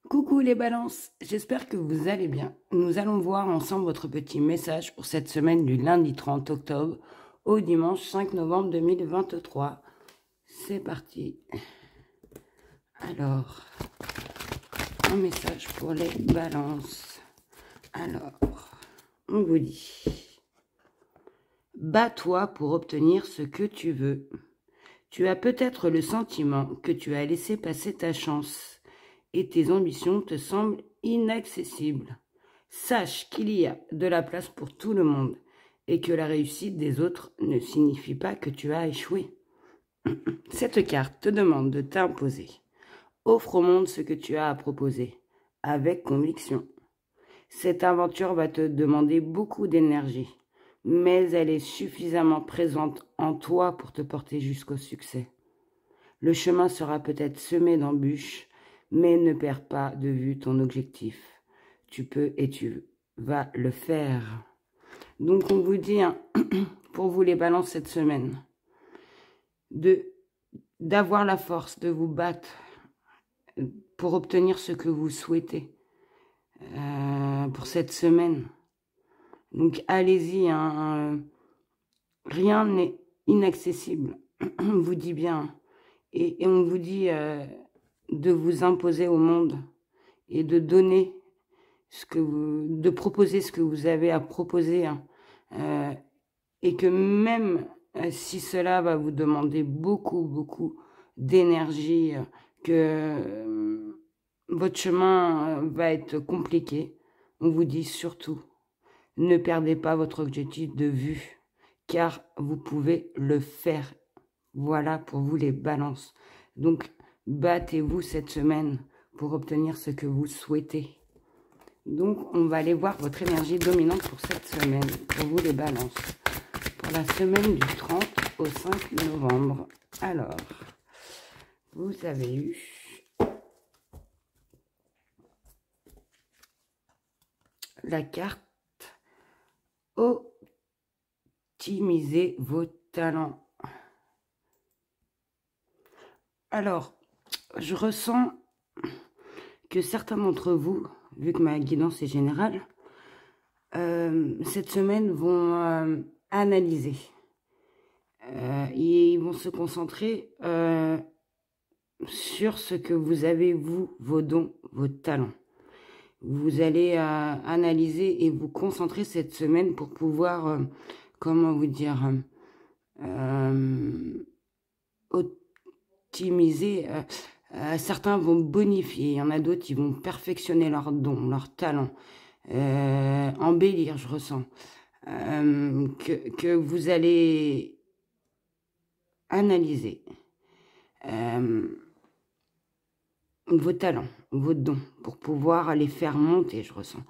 Coucou les balances, j'espère que vous allez bien. Nous allons voir ensemble votre petit message pour cette semaine du lundi 30 octobre au dimanche 5 novembre 2023. C'est parti. Alors, un message pour les balances. Alors, on vous dit: bats-toi pour obtenir ce que tu veux. Tu as peut-être le sentiment que tu as laissé passer ta chance et tes ambitions te semblent inaccessibles. Sache qu'il y a de la place pour tout le monde et que la réussite des autres ne signifie pas que tu as échoué. Cette carte te demande de t'imposer. Offre au monde ce que tu as à proposer, avec conviction. Cette aventure va te demander beaucoup d'énergie, mais elle est suffisamment présente en toi pour te porter jusqu'au succès. Le chemin sera peut-être semé d'embûches, mais ne perds pas de vue ton objectif. Tu peux et tu vas le faire. Donc on vous dit, pour vous les balances cette semaine, d'avoir la force de vous battre pour obtenir ce que vous souhaitez pour cette semaine. Donc allez-y, rien n'est inaccessible, on vous dit bien. Et on vous dit de vous imposer au monde et de donner de proposer ce que vous avez à proposer, et que même si cela va vous demander beaucoup d'énergie, que votre chemin va être compliqué, on vous dit surtout: ne perdez pas votre objectif de vue, car vous pouvez le faire. Voilà pour vous les balances. Donc, battez-vous cette semaine pour obtenir ce que vous souhaitez. Donc, on va aller voir votre énergie dominante pour cette semaine, pour vous les balances. Pour la semaine du 30 au 5 novembre. Alors, vous avez eu la carte optimiser vos talents. Alors, je ressens que certains d'entre vous, vu que ma guidance est générale, cette semaine vont analyser. Ils vont se concentrer sur ce que vous avez, vous, vos dons, vos talents. Vous allez analyser et vous concentrer cette semaine pour pouvoir, comment vous dire, optimiser. Certains vont bonifier, il y en a d'autres qui vont perfectionner leurs dons, leurs talents, embellir, je ressens. Que vous allez analyser vos talents, vos dons, pour pouvoir les faire monter, je ressens.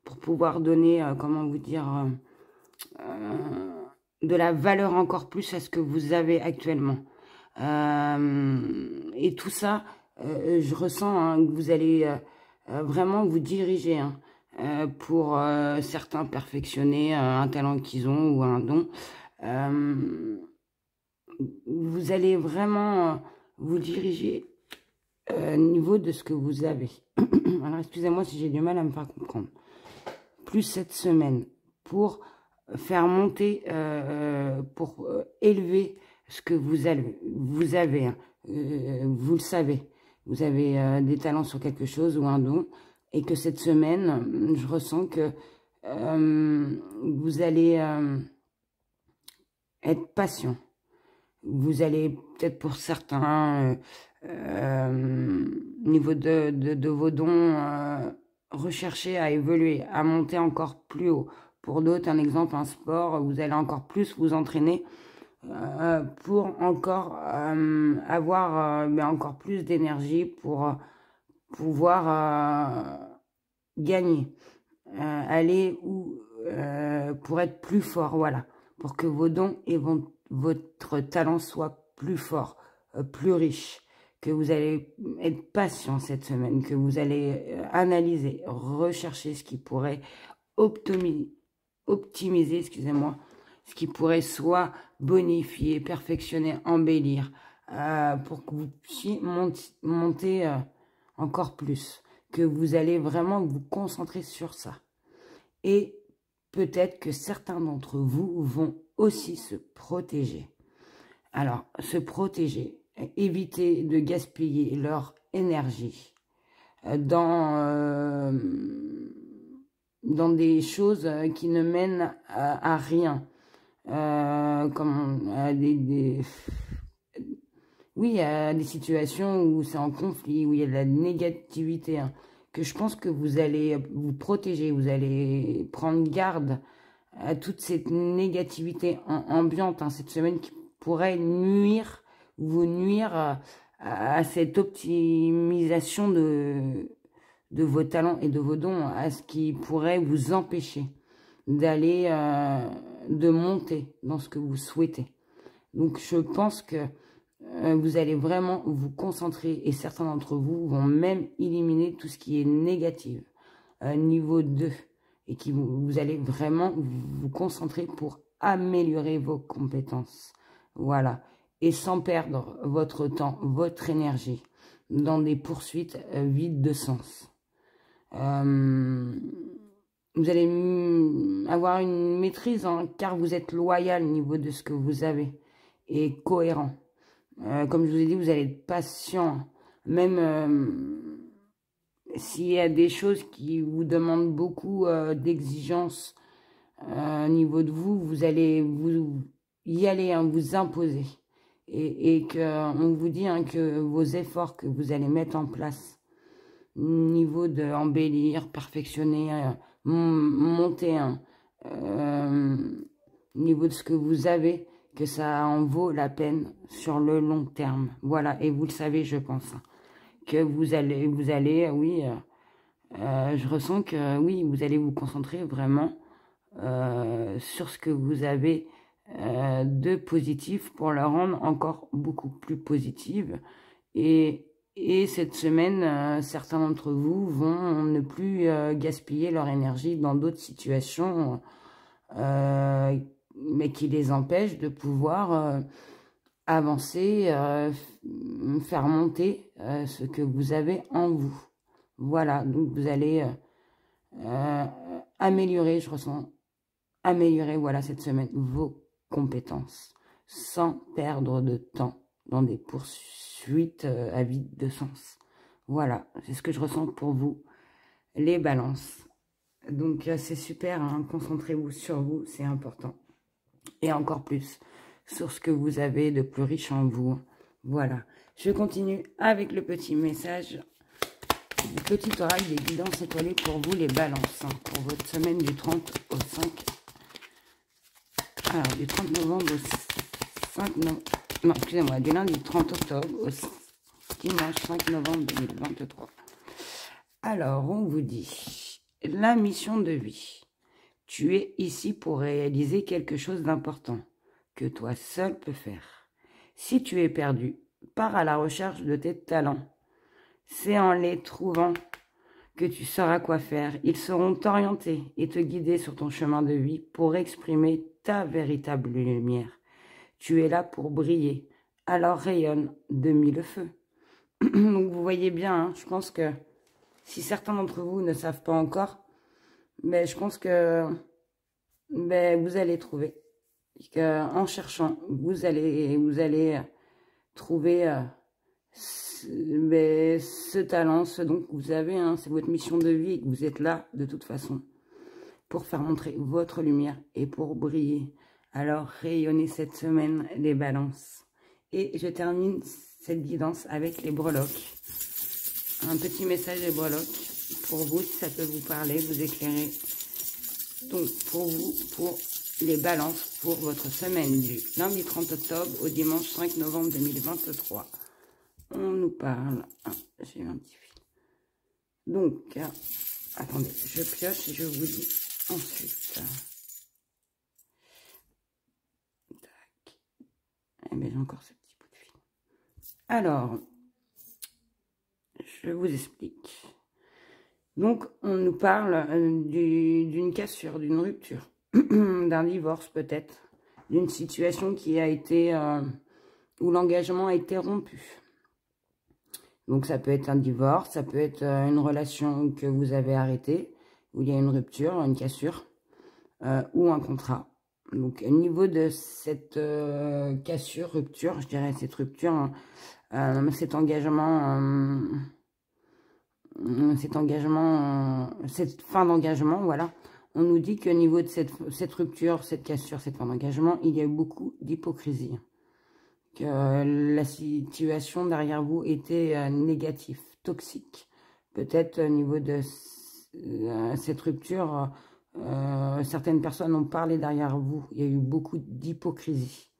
Pour pouvoir donner, comment vous dire, de la valeur encore plus à ce que vous avez actuellement. Et tout ça, je ressens que vous allez vraiment vous diriger pour certains perfectionner un talent qu'ils ont ou un don. Vous allez vraiment vous diriger au niveau de ce que vous avez. Alors, excusez-moi si j'ai du mal à me faire comprendre. Plus cette semaine pour faire monter, pour élever ce que vous avez. Vous le savez. Vous avez des talents sur quelque chose ou un don. Et que cette semaine, je ressens que vous allez être patient. Vous allez peut-être pour certains, au niveau de vos dons, rechercher à évoluer, à monter encore plus haut. Pour d'autres, un exemple, un sport, vous allez encore plus vous entraîner pour encore avoir encore plus d'énergie pour pouvoir gagner, aller pour être plus fort, voilà, pour que vos dons et votre talent soient plus forts, plus riches, que vous allez être patient cette semaine, que vous allez analyser, rechercher ce qui pourrait optimiser, excusez-moi, ce qui pourrait soit bonifier, perfectionner, embellir, pour que vous puissiez monter encore plus, que vous allez vraiment vous concentrer sur ça. Et peut-être que certains d'entre vous vont aussi se protéger. Alors, se protéger, éviter de gaspiller leur énergie dans des choses qui ne mènent à rien. Comme à oui, à des situations où c'est en conflit, où il y a de la négativité, hein, que je pense que vous allez vous protéger, vous allez prendre garde à toute cette négativité ambiante, hein, cette semaine qui pourrait vous nuire à cette optimisation de vos talents et de vos dons, à ce qui pourrait vous empêcher d'aller, de monter dans ce que vous souhaitez. Donc, je pense que vous allez vraiment vous concentrer, et certains d'entre vous vont même éliminer tout ce qui est négatif, niveau 2, et vous allez vraiment vous concentrer pour améliorer vos compétences. Voilà, et sans perdre votre temps, votre énergie, dans des poursuites vides de sens. Vous allez avoir une maîtrise, hein, car vous êtes loyal au niveau de ce que vous avez, et cohérent. Comme je vous ai dit, vous allez être patient, même s'il y a des choses qui vous demandent beaucoup d'exigence au niveau de vous, vous allez y aller, hein, vous imposer. Et qu'on vous dit, hein, que vos efforts que vous allez mettre en place, niveau de embellir, perfectionner, monter, hein, niveau de ce que vous avez, que ça en vaut la peine sur le long terme. Voilà, et vous le savez, je pense, hein, que vous allez, oui, je ressens que, oui, vous allez vous concentrer vraiment sur ce que vous avez de positif pour la rendre encore beaucoup plus positive. Et cette semaine, certains d'entre vous vont ne plus gaspiller leur énergie dans d'autres situations, mais qui les empêchent de pouvoir avancer, faire monter ce que vous avez en vous. Voilà, donc vous allez améliorer, je ressens, améliorer, voilà, cette semaine, vos compétences, sans perdre de temps dans des poursuites à vide de sens. Voilà, c'est ce que je ressens pour vous, les balances. Donc, c'est super, hein, concentrez-vous sur vous, c'est important. Et encore plus sur ce que vous avez de plus riche en vous. Voilà, je continue avec le petit message, le petit oral des guidances étoilées pour vous, les balances, hein, pour votre semaine du 30 au 5. Alors, du 30 novembre au 5 novembre. Non, excusez-moi, du lundi 30 octobre au dimanche 5 novembre 2023. Alors, on vous dit, la mission de vie. Tu es ici pour réaliser quelque chose d'important que toi seul peux faire. Si tu es perdu, pars à la recherche de tes talents. C'est en les trouvant que tu sauras quoi faire. Ils seront t'orienter et te guider sur ton chemin de vie pour exprimer ta véritable lumière. Tu es là pour briller, alors rayonne de mille feux. Donc vous voyez bien, hein, je pense que si certains d'entre vous ne savent pas encore, mais je pense que vous allez trouver. En cherchant, vous allez trouver ce talent, ce don que vous avez, hein, c'est votre mission de vie et que vous êtes là de toute façon pour faire montrer votre lumière et pour briller. Alors rayonnez cette semaine les balances. Et je termine cette guidance avec les breloques. Un petit message des breloques pour vous, si ça peut vous parler, vous éclairer. Donc pour vous, pour les balances pour votre semaine du lundi 30 octobre au dimanche 5 novembre 2023. On nous parle. Ah, j'ai eu un petit fil. Donc, attendez, je pioche et je vous dis ensuite. Tac. Eh bien, j'ai encore ce petit bout de fil. Alors, je vous explique. Donc, on nous parle d'une cassure, d'une rupture, d'un divorce peut-être, d'une situation qui a été, où l'engagement a été rompu. Donc, ça peut être un divorce, ça peut être une relation que vous avez arrêtée, où il y a une rupture, une cassure, ou un contrat. Donc, au niveau de cette cassure, rupture, je dirais cette rupture, cet engagement, cette fin d'engagement, voilà. On nous dit qu'au niveau de cette rupture, cette cassure, cette fin d'engagement, il y a eu beaucoup d'hypocrisie. Que la situation derrière vous était négative, toxique. Peut-être au niveau de cette rupture, certaines personnes ont parlé derrière vous. Il y a eu beaucoup d'hypocrisie.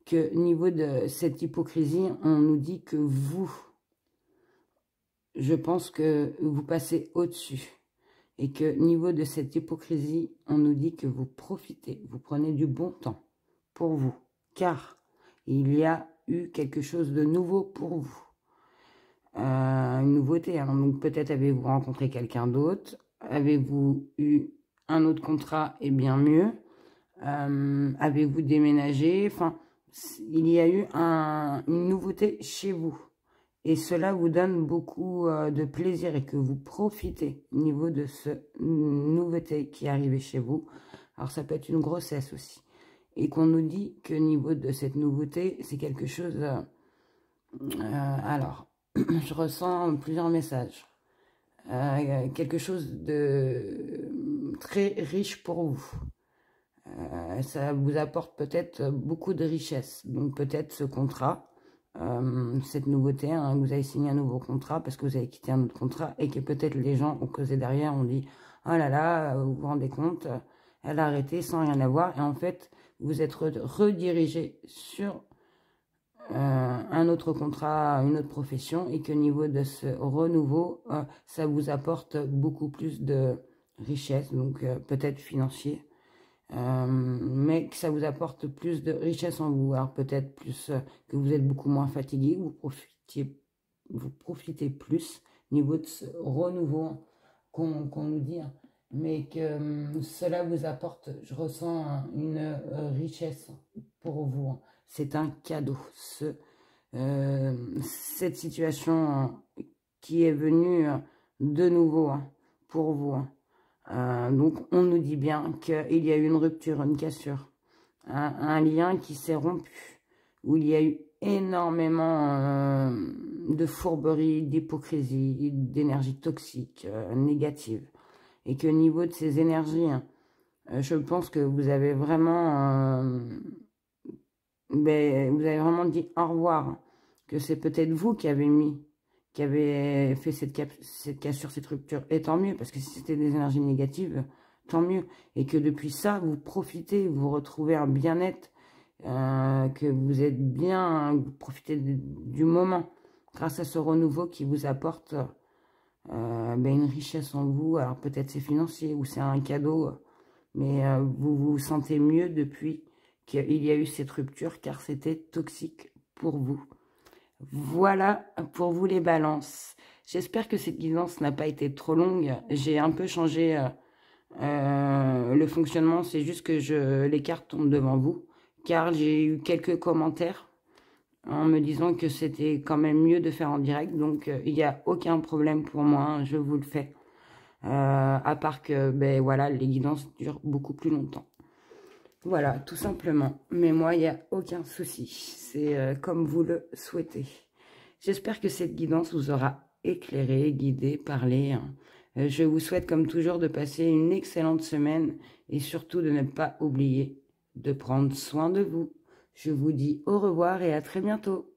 Que au niveau de cette hypocrisie, on nous dit que vous, je pense que vous passez au-dessus. Et que au niveau de cette hypocrisie, on nous dit que vous profitez, vous prenez du bon temps pour vous. Car il y a eu quelque chose de nouveau pour vous. Une nouveauté. Hein. Donc peut-être avez-vous rencontré quelqu'un d'autre. Avez-vous eu un autre contrat et bien mieux. Avez-vous déménagé. Enfin, il y a eu une nouveauté chez vous. Et cela vous donne beaucoup de plaisir et que vous profitez au niveau de cette nouveauté qui est arrivée chez vous. Alors ça peut être une grossesse aussi. Et qu'on nous dit que au niveau de cette nouveauté, c'est quelque chose... alors, je ressens plusieurs messages. Quelque chose de très riche pour vous. Ça vous apporte peut-être beaucoup de richesse. Donc peut-être ce contrat... cette nouveauté, hein, vous avez signé un nouveau contrat parce que vous avez quitté un autre contrat et que peut-être les gens ont causé derrière, ont dit « Oh là là, vous vous rendez compte, elle a arrêté sans rien avoir. » Et en fait, vous êtes redirigé sur un autre contrat, une autre profession et qu'au niveau de ce renouveau, ça vous apporte beaucoup plus de richesse, donc peut-être financier. Mais que ça vous apporte plus de richesse en vous. Alors peut-être plus que vous êtes beaucoup moins fatigué, vous profitez plus au niveau de ce renouveau qu'on nous dit, hein. Mais que cela vous apporte, je ressens une richesse pour vous. Hein. C'est un cadeau. Cette situation qui est venue de nouveau hein, pour vous. Hein. Donc, on nous dit bien qu'il y a eu une rupture, une cassure, un lien qui s'est rompu, où il y a eu énormément de fourberie, d'hypocrisie, d'énergie toxique, négative. Et qu'au niveau de ces énergies, hein, je pense que vous avez vraiment, vous avez vraiment dit au revoir. Hein, que c'est peut-être vous qui avez fait cette cassure, cette rupture. Et tant mieux, parce que si c'était des énergies négatives, tant mieux. Et que depuis ça, vous profitez, vous retrouvez un bien-être, que vous êtes bien, vous profitez du moment, grâce à ce renouveau qui vous apporte une richesse en vous. Alors peut-être c'est financier ou c'est un cadeau, mais vous vous sentez mieux depuis qu'il y a eu cette rupture, car c'était toxique pour vous. Voilà pour vous les balances. J'espère que cette guidance n'a pas été trop longue. J'ai un peu changé le fonctionnement. C'est juste que les cartes tombent devant vous. Car j'ai eu quelques commentaires en me disant que c'était quand même mieux de faire en direct. Donc il n'y a aucun problème pour moi. Je vous le fais. À part que voilà, les guidances durent beaucoup plus longtemps. Voilà, tout simplement. Mais moi, il n'y a aucun souci. C'est comme vous le souhaitez. J'espère que cette guidance vous aura éclairé, guidé, parlé. Hein. Je vous souhaite, comme toujours, de passer une excellente semaine et surtout de ne pas oublier de prendre soin de vous. Je vous dis au revoir et à très bientôt.